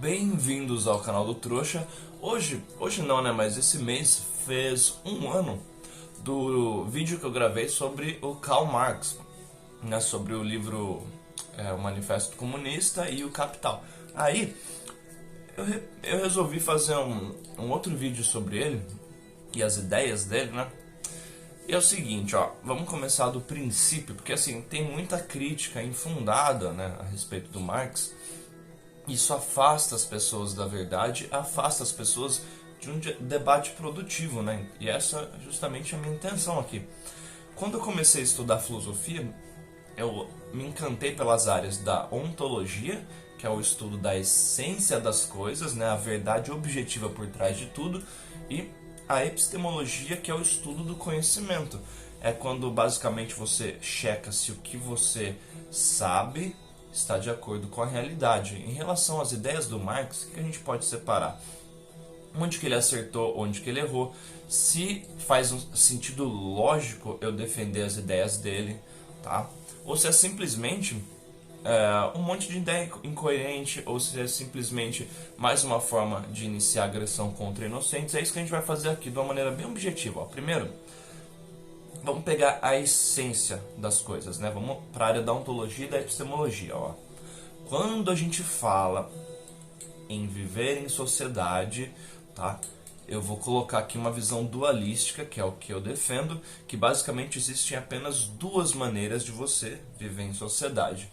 Bem-vindos ao canal do Trouxa. Hoje não, né? Mas esse mês fez um ano do vídeo que eu gravei sobre o Karl Marx, né? Sobre o livro o Manifesto Comunista e o Capital. Aí eu resolvi fazer um outro vídeo sobre ele e as ideias dele, né? E é o seguinte, ó, vamos começar do princípio, porque assim, tem muita crítica infundada, né, a respeito do Marx. Isso afasta as pessoas da verdade, afasta as pessoas de um debate produtivo, né? E essa é justamente a minha intenção aqui. Quando eu comecei a estudar filosofia, eu me encantei pelas áreas da ontologia, que é o estudo da essência das coisas, né? A verdade objetiva por trás de tudo, e a epistemologia, que é o estudo do conhecimento. É quando basicamente você checa se o que você sabe está de acordo com a realidade. Em relação às ideias do Marx, o que a gente pode separar? Onde que ele acertou, onde que ele errou, se faz um sentido lógico eu defender as ideias dele, tá? Ou se é simplesmente um monte de ideia incoerente, ou se é simplesmente mais uma forma de iniciar agressão contra inocentes. É isso que a gente vai fazer aqui de uma maneira bem objetiva. Ó. Primeiro, vamos pegar a essência das coisas, né? Vamos para a área da ontologia e da epistemologia. Ó. Quando a gente fala em viver em sociedade, tá? Eu vou colocar aqui uma visão dualística, que é o que eu defendo, que basicamente existem apenas duas maneiras de você viver em sociedade.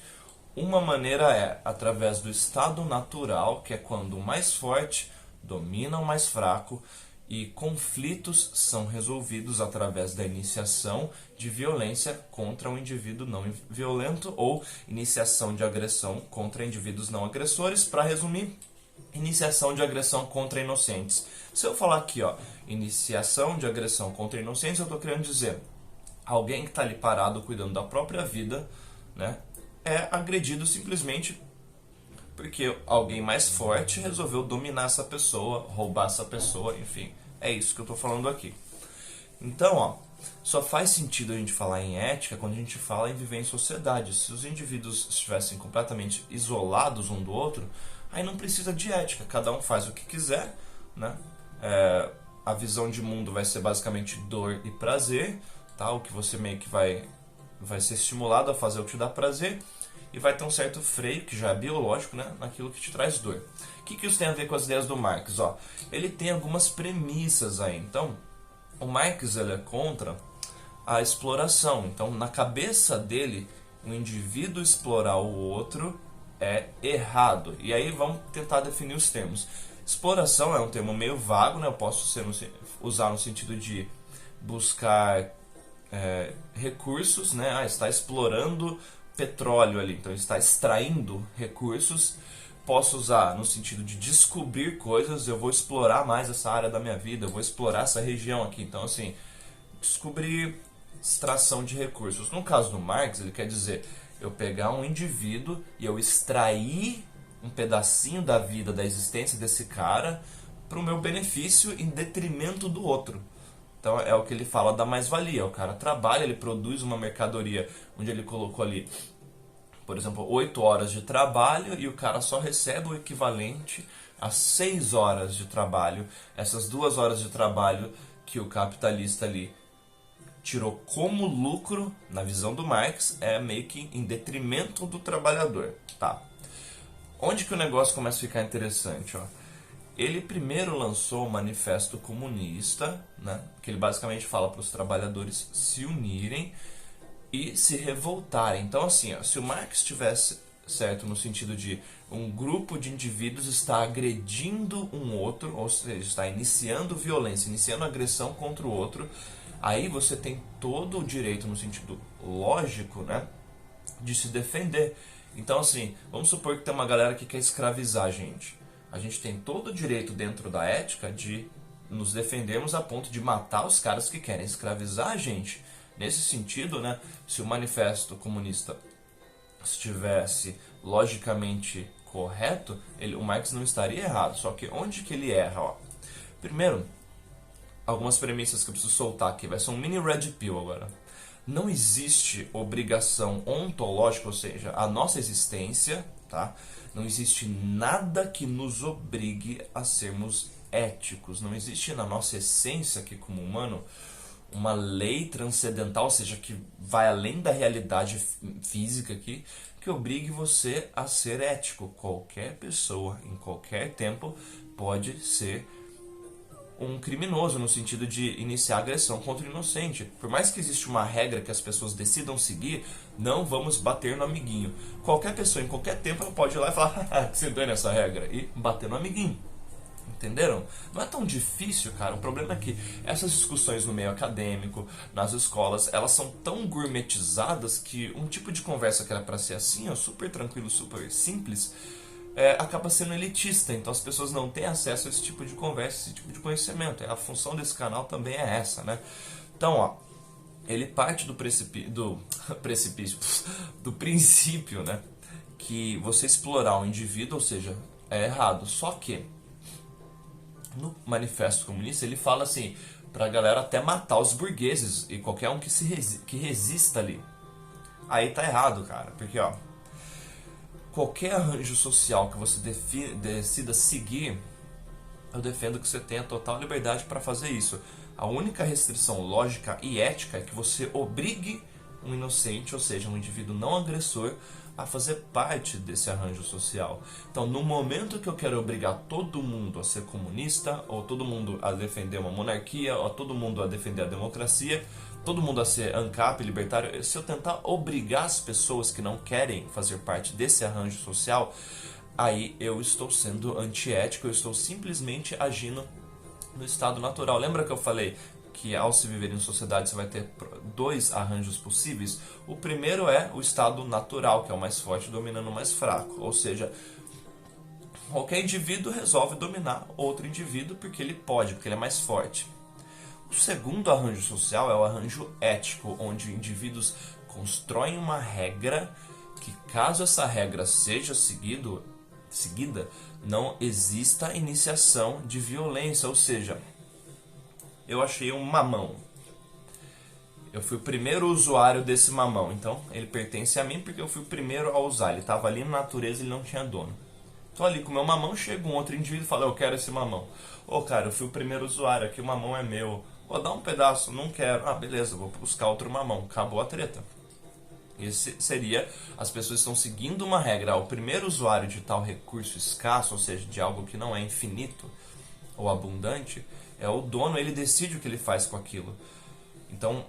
Uma maneira é através do estado natural, que é quando o mais forte domina o mais fraco, e conflitos são resolvidos através da iniciação de violência contra um indivíduo não violento ou iniciação de agressão contra indivíduos não agressores. Para resumir, iniciação de agressão contra inocentes. Se eu falar aqui, ó, iniciação de agressão contra inocentes, eu estou querendo dizer alguém que está ali parado cuidando da própria vida, né, é agredido simplesmente porque alguém mais forte resolveu dominar essa pessoa, roubar essa pessoa, enfim. É isso que eu estou falando aqui. Então, ó, só faz sentido a gente falar em ética quando a gente fala em viver em sociedade. Se os indivíduos estivessem completamente isolados um do outro, aí não precisa de ética. Cada um faz o que quiser, né? A visão de mundo vai ser basicamente dor e prazer, tá? O que você meio que vai ser estimulado a fazer o que te dá prazer. E vai ter um certo freio, que já é biológico, né, naquilo que te traz dor. O que isso tem a ver com as ideias do Marx? Ó, ele tem algumas premissas aí. Então, o Marx ele é contra a exploração. Então, na cabeça dele, o indivíduo explorar o outro é errado. E aí vamos tentar definir os termos. Exploração é um termo meio vago, né? Eu posso usar no sentido de buscar recursos, né? Está explorando petróleo ali, então está extraindo recursos. Posso usar no sentido de descobrir coisas, eu vou explorar mais essa área da minha vida, eu vou explorar essa região aqui. Então, assim, descobrir extração de recursos. No caso do Marx, ele quer dizer eu pegar um indivíduo e eu extrair um pedacinho da vida, da existência desse cara para o meu benefício em detrimento do outro. Então é o que ele fala da mais-valia. O cara trabalha, ele produz uma mercadoria onde ele colocou ali, por exemplo, 8 horas de trabalho e o cara só recebe o equivalente a 6 horas de trabalho. Essas 2 horas de trabalho que o capitalista ali tirou como lucro, na visão do Marx, é meio que em detrimento do trabalhador. Tá. Onde que o negócio começa a ficar interessante? Ó? Ele primeiro lançou o Manifesto Comunista, né, que ele basicamente fala para os trabalhadores se unirem e se revoltarem. Então, assim, ó, se o Marx estivesse certo no sentido de um grupo de indivíduos está agredindo um outro, ou seja, está iniciando violência, iniciando agressão contra o outro, aí você tem todo o direito, no sentido lógico, né, de se defender. Então, assim, vamos supor que tem uma galera que quer escravizar a gente. A gente tem todo o direito dentro da ética de nos defendermos a ponto de matar os caras que querem escravizar a gente. Nesse sentido, né, se o Manifesto Comunista estivesse logicamente correto, o Marx não estaria errado. Só que onde que ele erra? Ó? Primeiro, algumas premissas que eu preciso soltar aqui. Vai ser um mini red pill agora. Não existe obrigação ontológica, ou seja, a nossa existência tá? Não existe nada que nos obrigue a sermos éticos. Não existe na nossa essência aqui como humano uma lei transcendental, ou seja, que vai além da realidade física aqui, que obrigue você a ser ético. Qualquer pessoa, em qualquer tempo, pode ser um criminoso, no sentido de iniciar agressão contra o inocente. Por mais que exista uma regra que as pessoas decidam seguir, não vamos bater no amiguinho. Qualquer pessoa, em qualquer tempo, ela pode ir lá e falar que se dane essa regra, e bater no amiguinho. Entenderam? Não é tão difícil, cara. O problema é que essas discussões no meio acadêmico, nas escolas, elas são tão gourmetizadas que um tipo de conversa que era pra ser assim, ó, super tranquilo, super simples, acaba sendo elitista. Então as pessoas não têm acesso a esse tipo de conversa, esse tipo de conhecimento. A função desse canal também é essa, né? Então, ó, ele parte do precipício, do princípio, né? Que você explorar o indivíduo, ou seja, é errado. Só que no Manifesto Comunista ele fala assim, pra galera até matar os burgueses e qualquer um que resista ali. Aí tá errado, cara, porque ó, qualquer arranjo social que você decida seguir, eu defendo que você tenha total liberdade para fazer isso. A única restrição lógica e ética é que você obrigue um inocente, ou seja, um indivíduo não agressor, a fazer parte desse arranjo social. Então, no momento que eu quero obrigar todo mundo a ser comunista, ou todo mundo a defender uma monarquia, ou todo mundo a defender a democracia, todo mundo a ser ANCAP, libertário, se eu tentar obrigar as pessoas que não querem fazer parte desse arranjo social, aí eu estou sendo antiético, eu estou simplesmente agindo no estado natural. Lembra que eu falei que ao se viver em sociedade você vai ter dois arranjos possíveis? O primeiro é o estado natural, que é o mais forte dominando o mais fraco. Ou seja, qualquer indivíduo resolve dominar outro indivíduo porque ele pode, porque ele é mais forte. O segundo arranjo social é o arranjo ético, onde indivíduos constroem uma regra que, caso essa regra seja seguida, não exista iniciação de violência. Ou seja, eu achei um mamão. Eu fui o primeiro usuário desse mamão. Então, ele pertence a mim porque eu fui o primeiro a usar. Ele estava ali na natureza e ele não tinha dono. Tô ali com o meu mamão, chega um outro indivíduo e fala, eu quero esse mamão. Ô, cara, eu fui o primeiro usuário, aqui o mamão é meu. Vou dar um pedaço, não quero. Ah, beleza, vou buscar outro mamão. Acabou a treta. Esse seria, as pessoas estão seguindo uma regra. O primeiro usuário de tal recurso escasso, ou seja, de algo que não é infinito ou abundante, é o dono, ele decide o que ele faz com aquilo. Então,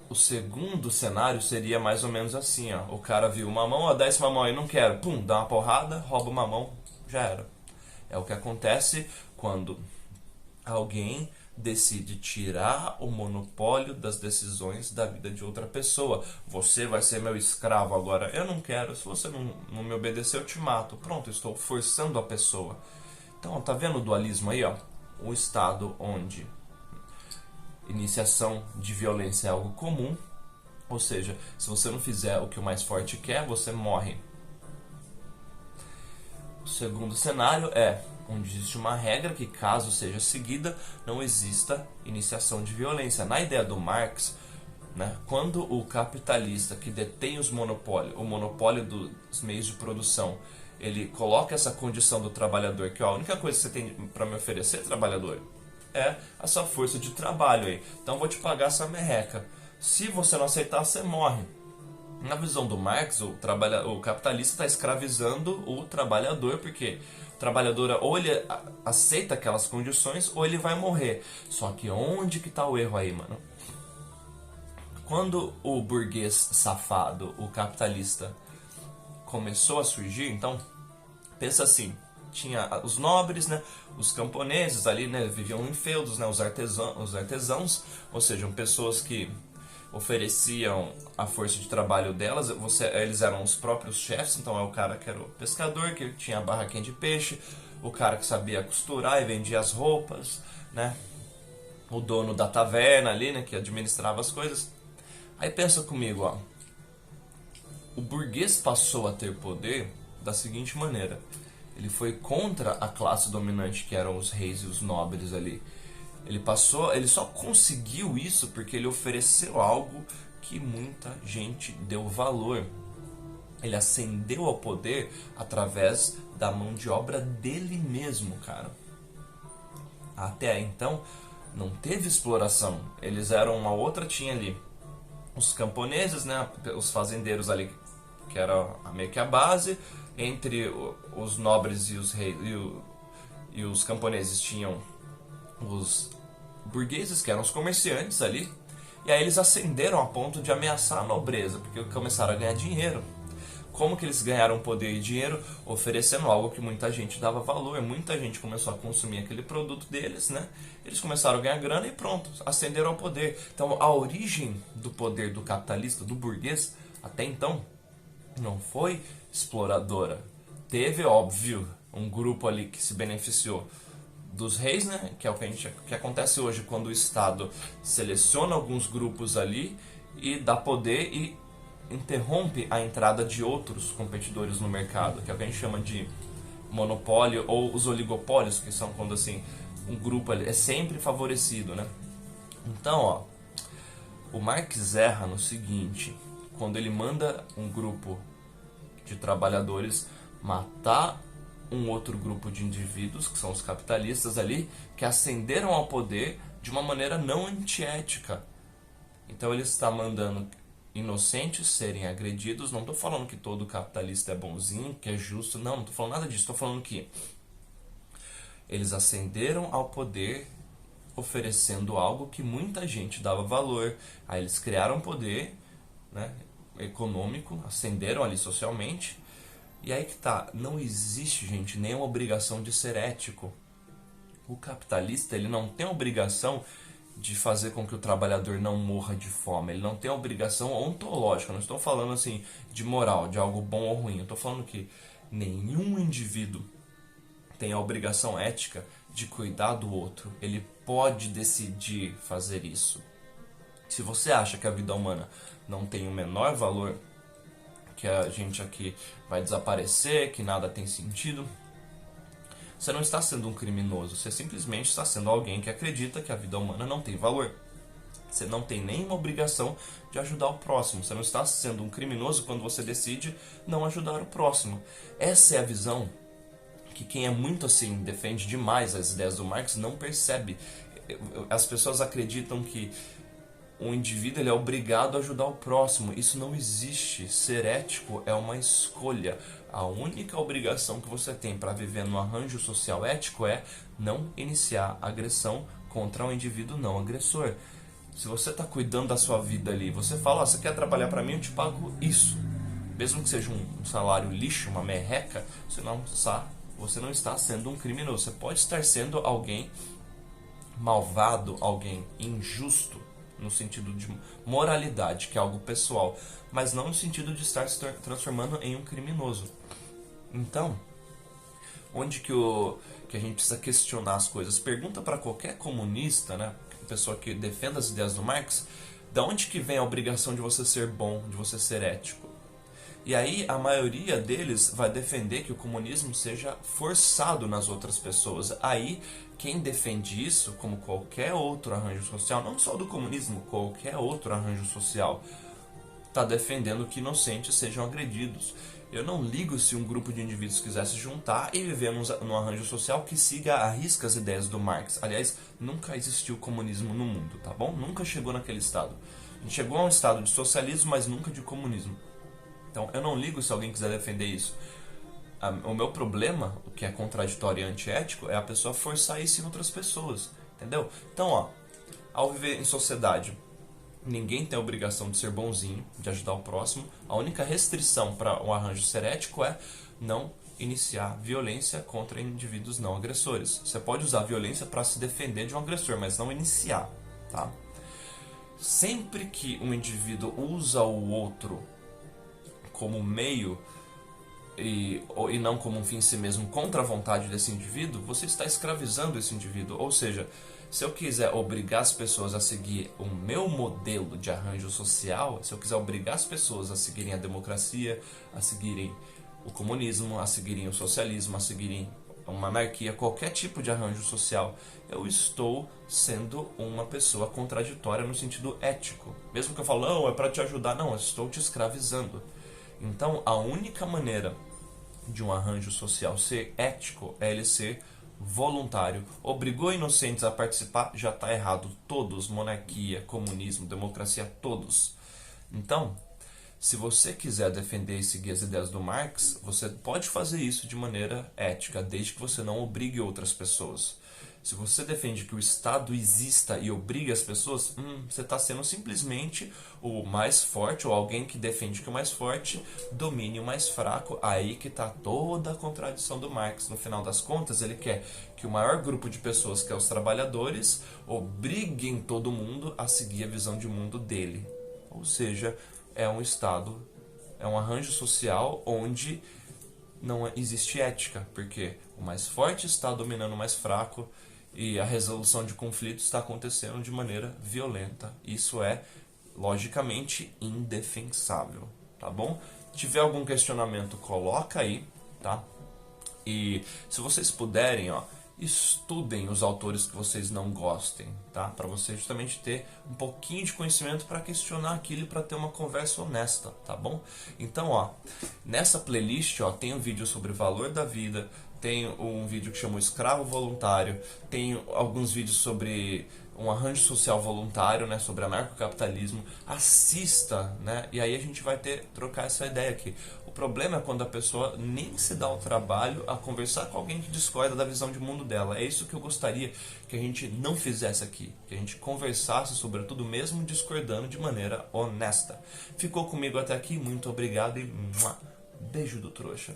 o segundo cenário seria mais ou menos assim, ó. O cara viu o mamão, ó, dá esse mamão aí, não quero. Pum, dá uma porrada, rouba o mamão, já era. É o que acontece quando alguém decide tirar o monopólio das decisões da vida de outra pessoa. Você vai ser meu escravo agora. Eu não quero, se você não me obedecer, eu te mato. Pronto, eu estou forçando a pessoa. Então, tá vendo o dualismo aí, ó? O estado onde iniciação de violência é algo comum, ou seja, se você não fizer o que o mais forte quer, você morre. O segundo cenário é onde existe uma regra que, caso seja seguida, não exista iniciação de violência. Na ideia do Marx, né, quando o capitalista que detém o monopólio dos meios de produção, ele coloca essa condição do trabalhador, que ó, a única coisa que você tem para me oferecer, trabalhador, é a sua força de trabalho aí. Então eu vou te pagar essa merreca. Se você não aceitar, você morre. Na visão do Marx, o capitalista está escravizando o trabalhador, porque o trabalhador ou ele aceita aquelas condições ou ele vai morrer. Só que onde que está o erro aí, mano? Quando o burguês safado, o capitalista, começou a surgir, então, pensa assim, tinha os nobres, né, os camponeses ali, né, viviam em feudos, né, os artesãos, ou seja, pessoas que ofereciam a força de trabalho delas, eles eram os próprios chefes, então é o cara que era o pescador, que tinha a barraquinha de peixe, o cara que sabia costurar e vendia as roupas, né, o dono da taverna ali, né, que administrava as coisas. Aí pensa comigo, ó, o burguês passou a ter poder da seguinte maneira: ele foi contra a classe dominante, que eram os reis e os nobres ali. Ele só conseguiu isso porque ele ofereceu algo que muita gente deu valor. Ele ascendeu ao poder através da mão de obra dele mesmo, cara. Até então, não teve exploração. Eles eram uma outra, tinha ali os camponeses, né, os fazendeiros ali, que era meio que a base. Entre os nobres e os reis e os camponeses tinham os burgueses, que eram os comerciantes ali. E aí eles ascenderam a ponto de ameaçar a nobreza, porque começaram a ganhar dinheiro. Como que eles ganharam poder e dinheiro? Oferecendo algo que muita gente dava valor, muita gente começou a consumir aquele produto deles, né? Eles começaram a ganhar grana e pronto, ascenderam ao poder. Então a origem do poder do capitalista, do burguês, até então, não foi exploradora. Teve, óbvio, um grupo ali que se beneficiou dos reis, né? Que é o que acontece hoje quando o Estado seleciona alguns grupos ali e dá poder e interrompe a entrada de outros competidores no mercado, que é o que a gente chama de monopólio ou os oligopólios, que são quando assim um grupo ali é sempre favorecido, né? Então, ó, o Marx erra no seguinte: quando ele manda um grupo de trabalhadores matar um outro grupo de indivíduos, que são os capitalistas ali, que ascenderam ao poder de uma maneira não antiética. Então ele está mandando inocentes serem agredidos. Não estou falando que todo capitalista é bonzinho, que é justo, não estou falando nada disso. Estou falando que eles ascenderam ao poder oferecendo algo que muita gente dava valor. Aí eles criaram poder, né, econômico, ascenderam ali socialmente. E aí que tá, não existe, gente, nenhuma obrigação de ser ético. O capitalista, ele não tem obrigação de fazer com que o trabalhador não morra de fome. Ele não tem obrigação ontológica. Eu não estou falando assim de moral, de algo bom ou ruim. Eu estou falando que nenhum indivíduo tem a obrigação ética de cuidar do outro. Ele pode decidir fazer isso. Se você acha que a vida humana não tem o menor valor, que a gente aqui vai desaparecer, que nada tem sentido, você não está sendo um criminoso, você simplesmente está sendo alguém que acredita que a vida humana não tem valor. Você não tem nenhuma obrigação de ajudar o próximo. Você não está sendo um criminoso quando você decide não ajudar o próximo. Essa é a visão que quem é muito assim, defende demais as ideias do Marx, não percebe. As pessoas acreditam que o indivíduo ele é obrigado a ajudar o próximo. Isso não existe. Ser ético é uma escolha. A única obrigação que você tem para viver no arranjo social ético é não iniciar agressão contra um indivíduo não agressor. Se você está cuidando da sua vida ali, você fala, você quer trabalhar para mim, eu te pago isso. Mesmo que seja um salário lixo, uma merreca, você não está sendo um criminoso. Você pode estar sendo alguém malvado, alguém injusto, no sentido de moralidade, que é algo pessoal, mas não no sentido de estar se transformando em um criminoso. Então, onde que a gente precisa questionar as coisas? Pergunta para qualquer comunista, né, pessoa que defenda as ideias do Marx, da onde que vem a obrigação de você ser bom, de você ser ético? E aí a maioria deles vai defender que o comunismo seja forçado nas outras pessoas. Aí quem defende isso, como qualquer outro arranjo social, não só do comunismo, qualquer outro arranjo social, está defendendo que inocentes sejam agredidos. Eu não ligo se um grupo de indivíduos quiser se juntar e viver num arranjo social que siga à risca as ideias do Marx. Aliás, nunca existiu comunismo no mundo, tá bom? Nunca chegou naquele estado. A gente chegou a um estado de socialismo, mas nunca de comunismo. Então, eu não ligo se alguém quiser defender isso. O meu problema, o que é contraditório e antiético, é a pessoa forçar isso em outras pessoas, entendeu? Então, ó, ao viver em sociedade, ninguém tem a obrigação de ser bonzinho, de ajudar o próximo. A única restrição para um arranjo ser ético é não iniciar violência contra indivíduos não agressores. Você pode usar violência para se defender de um agressor, mas não iniciar, tá? Sempre que um indivíduo usa o outro como meio e não como um fim em si mesmo contra a vontade desse indivíduo, você está escravizando esse indivíduo. Ou seja, se eu quiser obrigar as pessoas a seguir o meu modelo de arranjo social, se eu quiser obrigar as pessoas a seguirem a democracia, a seguirem o comunismo, a seguirem o socialismo, a seguirem uma anarquia, qualquer tipo de arranjo social, eu estou sendo uma pessoa contraditória no sentido ético. Mesmo que eu fale, não, é para te ajudar, não, eu estou te escravizando. Então, a única maneira de um arranjo social ser ético é ele ser voluntário. Obrigou inocentes a participar, já está errado. Todos, monarquia, comunismo, democracia, todos. Então, se você quiser defender e seguir as ideias do Marx, você pode fazer isso de maneira ética, desde que você não obrigue outras pessoas. Se você defende que o Estado exista e obriga as pessoas, você está sendo simplesmente o mais forte, ou alguém que defende que o mais forte domine o mais fraco. Aí que está toda a contradição do Marx. No final das contas, ele quer que o maior grupo de pessoas, que é os trabalhadores, obriguem todo mundo a seguir a visão de mundo dele. Ou seja, é um Estado, é um arranjo social onde não existe ética, porque o mais forte está dominando o mais fraco e a resolução de conflitos está acontecendo de maneira violenta. Isso é, logicamente, indefensável, tá bom? Se tiver algum questionamento, coloca aí, tá? E se vocês puderem, estudem os autores que vocês não gostem, tá? Para você justamente ter um pouquinho de conhecimento para questionar aquilo e para ter uma conversa honesta, tá bom? Então, nessa playlist, tem um vídeo sobre o valor da vida, tem um vídeo que chama Escravo Voluntário, tem alguns vídeos sobre um arranjo social voluntário, né, sobre anarcocapitalismo. Assista, né, e aí a gente vai trocar essa ideia aqui. O problema é quando a pessoa nem se dá o trabalho a conversar com alguém que discorda da visão de mundo dela. É isso que eu gostaria que a gente não fizesse aqui, que a gente conversasse sobre tudo mesmo discordando de maneira honesta. Ficou comigo até aqui? Muito obrigado e beijo do trouxa.